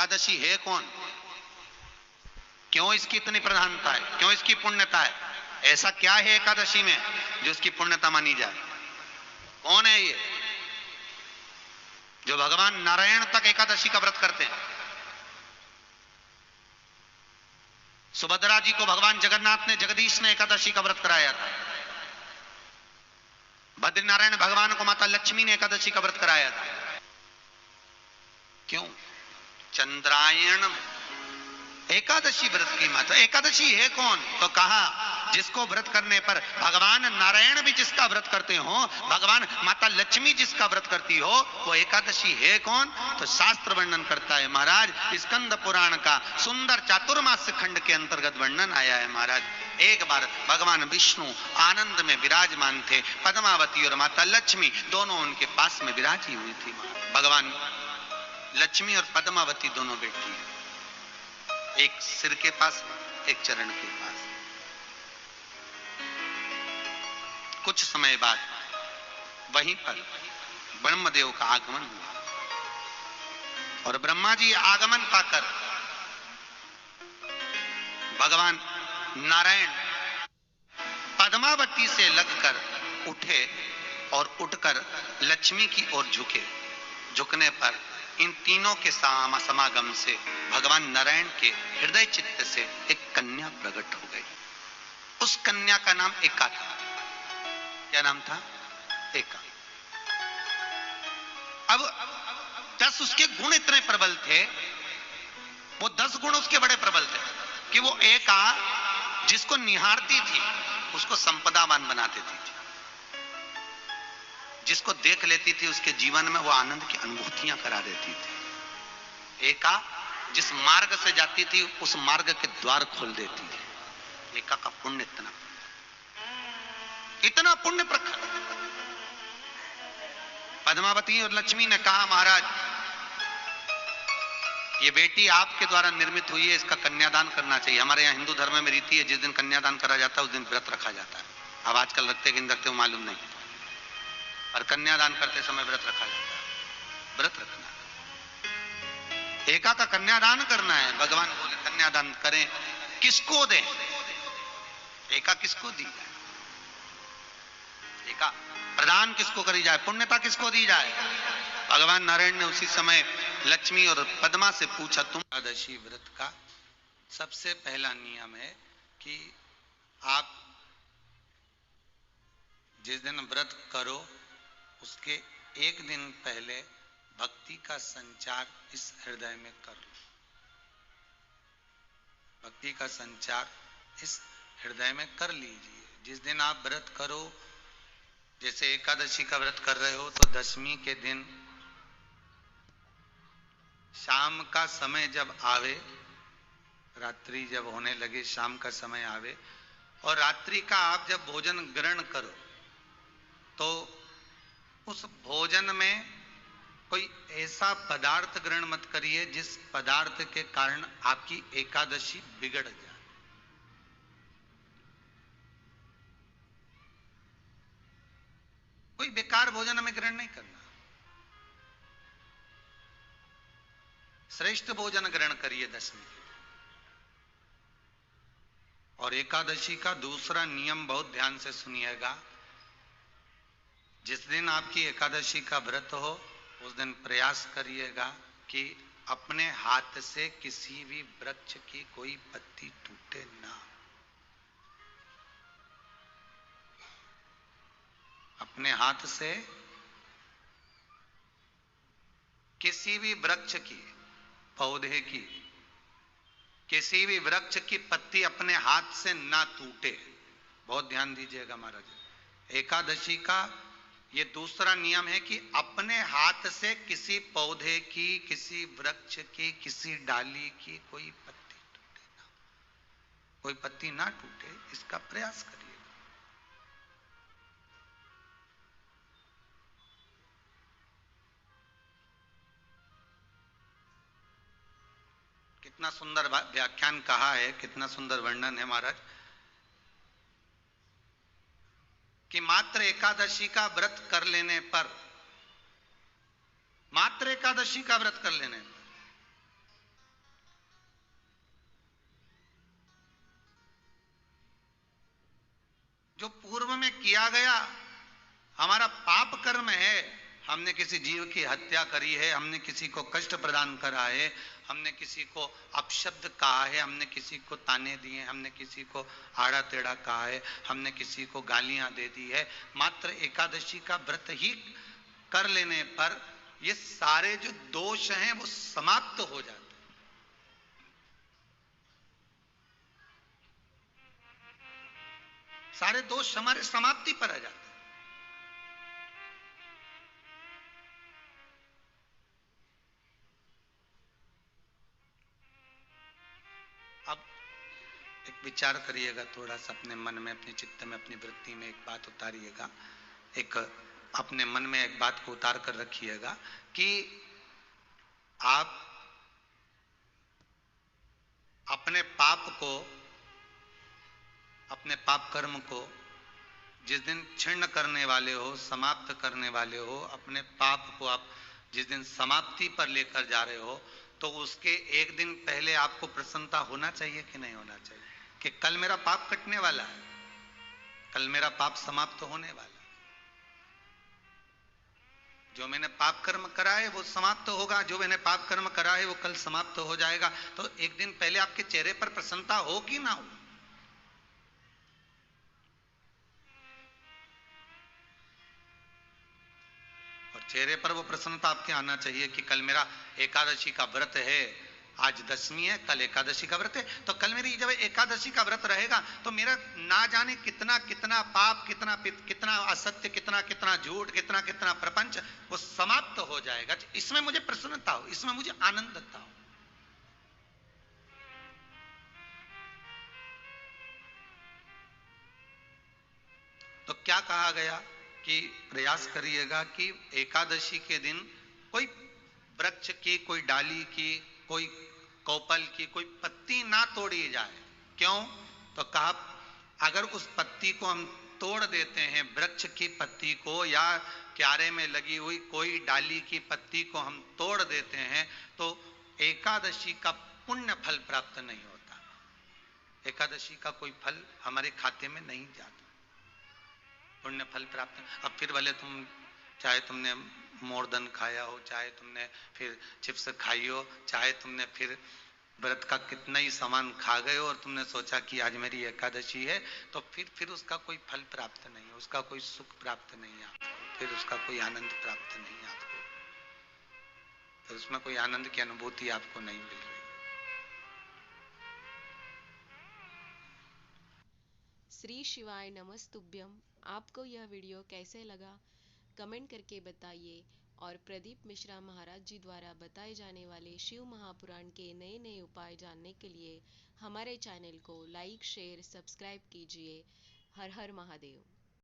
एकादशी है कौन, क्यों इसकी इतनी प्रधानता है, क्यों इसकी पुण्यता है, ऐसा क्या है एकादशी में जो इसकी पुण्यता मानी जाए? कौन है ये जो भगवान नारायण तक एकादशी का व्रत करते हैं? सुभद्रा जी को भगवान जगन्नाथ ने, जगदीश ने एकादशी का व्रत कराया था। बद्रीनारायण भगवान को माता लक्ष्मी ने एकादशी का व्रत कराया था। क्यों? चंद्रायण एकादशी व्रत की माता। एकादशी है कौन? तो कहा जिसको व्रत करने पर भगवान नारायण भी जिसका व्रत करते हो, भगवान माता लक्ष्मी जिसका व्रत करती हो, वो एकादशी है कौन? तो शास्त्र वर्णन करता है महाराज, स्कंद पुराण का सुंदर चातुर्मास्य खंड के अंतर्गत वर्णन आया है महाराज। एक बार भगवान विष्णु आनंद में विराजमान थे, पद्मावती और माता लक्ष्मी दोनों उनके पास में विराजी हुई थी। भगवान लक्ष्मी और पद्मावती दोनों बैठी हैं, एक सिर के पास, एक चरण के पास। कुछ समय बाद वहीं पर ब्रह्मदेव का आगमन हुआ और ब्रह्मा जी आगमन पाकर भगवान नारायण पद्मावती से लगकर उठे और उठकर लक्ष्मी की ओर झुके। झुकने पर इन तीनों के समागम से भगवान नारायण के हृदय चित्त से एक कन्या प्रकट हो गई। उस कन्या का नाम एका था। क्या नाम था? एका। अब 10 उसके गुण इतने प्रबल थे, वो 10 गुण उसके बड़े प्रबल थे कि वो एका जिसको निहारती थी उसको संपदावान बना देती थी। जिसको देख लेती थी उसके जीवन में वो आनंद की अनुभूतियां करा देती थी। एका जिस मार्ग से जाती थी उस मार्ग के द्वार खोल देती थी। एका का पुण्य इतना पुण्य प्रखर। पद्मावती और लक्ष्मी ने कहा महाराज ये बेटी आपके द्वारा निर्मित हुई है, इसका कन्यादान करना चाहिए। हमारे यहाँ हिंदू धर्म में रीति है, जिस दिन कन्यादान करा जाता है उस दिन व्रत रखा जाता है। अब आजकल रखते कि नहीं रखते वो मालूम नहीं, और कन्यादान करते समय व्रत रखा जाता है। व्रत रखना, एका का कन्यादान करना है। भगवान बोले कन्यादान करें, किसको दें? एका किसको दी जाए? एका प्रदान किसको करी जाए? पुण्यता किसको दी जाए? भगवान नारायण ने उसी समय लक्ष्मी और पद्मा से पूछा, तुम एकादशी व्रत का सबसे पहला नियम है कि आप जिस दिन व्रत करो उसके एक दिन पहले भक्ति का संचार इस हृदय में कर लो। भक्ति का संचार इस हृदय में कर लीजिए। जिस दिन आप व्रत करो, जैसे एकादशी का व्रत कर रहे हो तो दशमी के दिन शाम का समय जब आवे, रात्रि जब होने लगे, शाम का समय आवे और रात्रि का आप जब भोजन ग्रहण करो तो उस भोजन में कोई ऐसा पदार्थ ग्रहण मत करिए जिस पदार्थ के कारण आपकी एकादशी बिगड़ जाए। कोई बेकार भोजन हमें ग्रहण नहीं करना, श्रेष्ठ भोजन ग्रहण करिए दशमी के। और एकादशी का दूसरा नियम बहुत ध्यान से सुनिएगा। जिस दिन आपकी एकादशी का व्रत हो उस दिन प्रयास करिएगा कि अपने हाथ से किसी भी वृक्ष की कोई पत्ती टूटे ना। अपने हाथ से किसी भी वृक्ष की, पौधे की, किसी भी वृक्ष की पत्ती अपने हाथ से ना टूटे। बहुत ध्यान दीजिएगा महाराज। एकादशी का ये दूसरा नियम है कि अपने हाथ से किसी पौधे की, किसी वृक्ष की, किसी डाली की कोई पत्ती टूटे ना, कोई पत्ती ना टूटे, इसका प्रयास करिए। कितना सुंदर व्याख्यान कहा है, कितना सुंदर वर्णन है महाराज कि मात्र एकादशी का व्रत कर लेने पर, मात्र एकादशी का व्रत कर लेने पर जो पूर्व में किया गया हमारा पाप कर्म है, हमने किसी जीव की हत्या करी है, हमने किसी को कष्ट प्रदान करा है, हमने किसी को अपशब्द कहा है, हमने किसी को ताने दिए, हमने किसी को आड़ा टेढ़ा कहा है, हमने किसी को गालियां दे दी है, मात्र एकादशी का व्रत ही कर लेने पर ये सारे जो दोष हैं वो समाप्त हो जाते हैं। सारे दोष हमारे समाप्ति पर आ जाते हैं। अब एक विचार करिएगा थोड़ा सा अपने मन में, अपने चित्त में, अपनी वृत्ति में एक बात उतारिएगा, एक अपने मन में एक बात को उतार कर रखिएगा कि आप अपने पाप को, अपने पाप कर्म को जिस दिन क्षीण करने वाले हो, समाप्त करने वाले हो, अपने पाप को आप जिस दिन समाप्ति पर लेकर जा रहे हो, तो उसके एक दिन पहले आपको प्रसन्नता होना चाहिए कि नहीं होना चाहिए कि कल मेरा पाप कटने वाला है, कल मेरा पाप समाप्त होने वाला है, जो मैंने पाप कर्म करा है वो समाप्त होगा, जो मैंने पाप कर्म करा है वो कल समाप्त हो जाएगा। तो एक दिन पहले आपके चेहरे पर प्रसन्नता हो कि ना हो? और चेहरे पर वो प्रसन्नता आपके आना चाहिए कि कल मेरा एकादशी का व्रत है, आज दशमी है, कल एकादशी का व्रत है, तो कल मेरी जब एकादशी का व्रत रहेगा तो मेरा ना जाने कितना कितना पाप, कितना कितना असत्य, कितना कितना झूठ, कितना कितना प्रपंच वो समाप्त हो जाएगा। इसमें मुझे प्रसन्नता हो, इसमें मुझे आनंदता हो। तो क्या कहा गया कि प्रयास करिएगा कि एकादशी के दिन कोई वृक्ष की, कोई डाली की, कोई कोपल की कोई पत्ती ना तोड़ी जाए। क्यों? तो कहा अगर उस पत्ती को हम तोड़ देते हैं, वृक्ष की पत्ती को या क्यारे में लगी हुई कोई डाली की पत्ती को हम तोड़ देते हैं, तो एकादशी का पुण्य फल प्राप्त नहीं होता, एकादशी का कोई फल हमारे खाते में नहीं जाता, पुण्य फल प्राप्त। अब फिर भले तुम चाहे तुमने मोरदन खाया हो, चाहे तुमने फिर चिप्स खाई हो, चाहे तुमने फिर व्रत का कितना ही सामान खा गए हो और तुमने सोचा कि आज मेरी एकादशी है, तो फिर उसका कोई फल प्राप्त नहीं है, उसका कोई सुख प्राप्त नहीं है आपको, फिर उसका कोई आनंद प्राप्त नहीं है आपको, फिर उसमें कोई आनंद की अनुभूति आपको नहीं मिल रही। श्री शिवाय नमस्तुभ्यम। आपको यह वीडियो कैसे लगा कमेंट करके बताइए और प्रदीप मिश्रा महाराज जी द्वारा बताए जाने वाले शिव महापुराण के नए नए उपाय जानने के लिए हमारे चैनल को लाइक शेयर सब्सक्राइब कीजिए। हर हर महादेव।